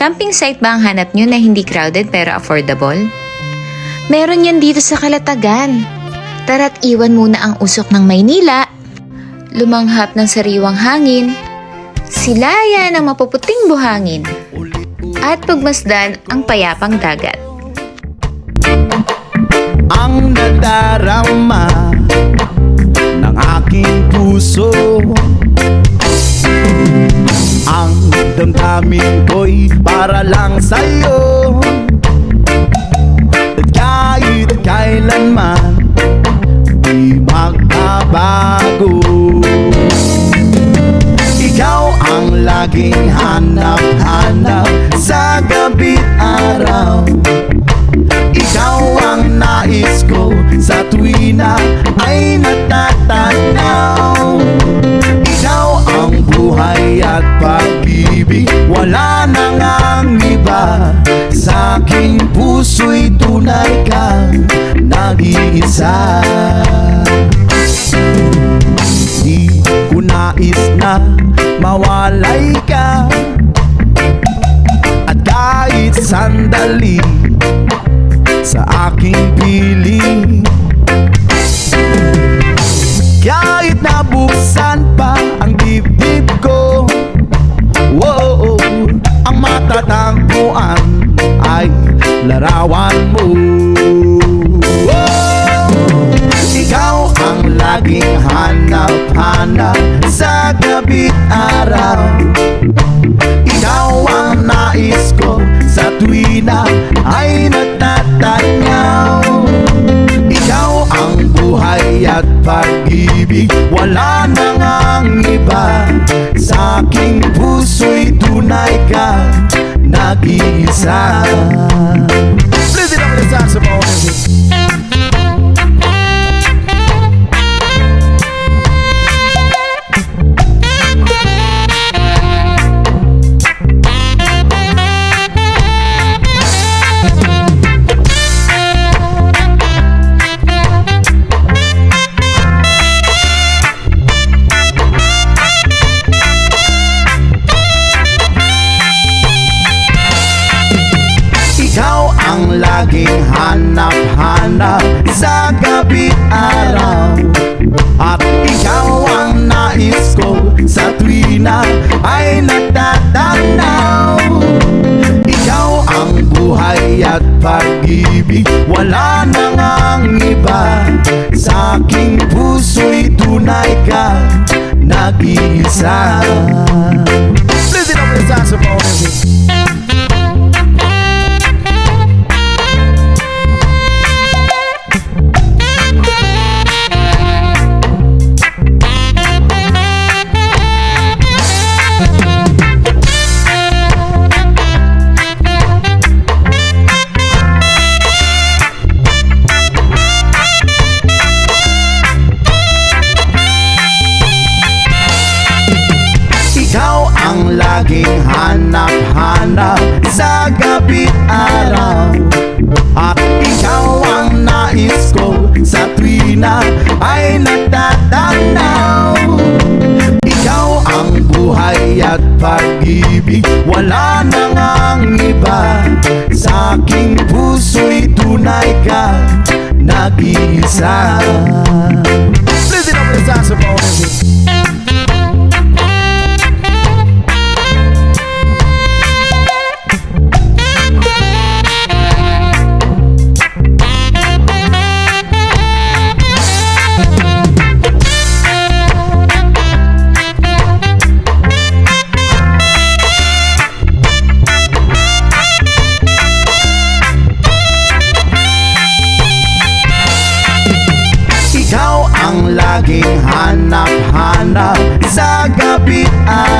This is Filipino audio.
Camping site ba ang hanap nyo na hindi crowded pero affordable? Meron yan dito sa Calatagan. Tara't iwan muna ang usok ng Maynila, lumanghap ng sariwang hangin, silayan ng mapuputing buhangin, at pagmasdan ang payapang dagat. Ang nadarama ng aking puso, ang damdamin ko'y para lang sa'yo. At kahit kailanman di magbabago, ikaw ang laging hanap-hanap sa gabi't araw. Ikaw ang nais ko sa tuwina ay natatanaw. Ikaw ang buhay at pag-ibig, wala nang ang iba. Sa aking puso'y tunay kang nag-iisa. Di ko nais na mawalay ka, at kahit sandali sa aking piling. Kahit nabuksan pa ang dibdib ko, wow, ang matatagpuan ay larawan mo. Wow, ikaw ang laging hanap-hanap sa gabi't araw. Ikaw ang nais ko sa tuwina ay nagtatanyaw. Ikaw ang buhay at pag-ibig, wala nang ang iba. Sa aking puso'y tunay ka nag-iisa. Please it up with the saxophone. Laging hanap-hanap sa gabi't araw, at ikaw ang nais ko sa tuwina ay nagtatanaw. Ikaw ang buhay at pag-ibig, wala nang ang iba. Sa aking puso'y tunay ka nag-iisa. Please it up with the saxophone. Laging hanap-hanap sa gabi't araw, at ikaw ang nais ko sa tuwina ay nagtatanaw. Ikaw ang buhay at pag-ibig, wala nang ang iba. Sa aking puso'y tunay ka nag-iisa. Please it up with the saxophone. Laging hanap-hanap sa gabi't araw,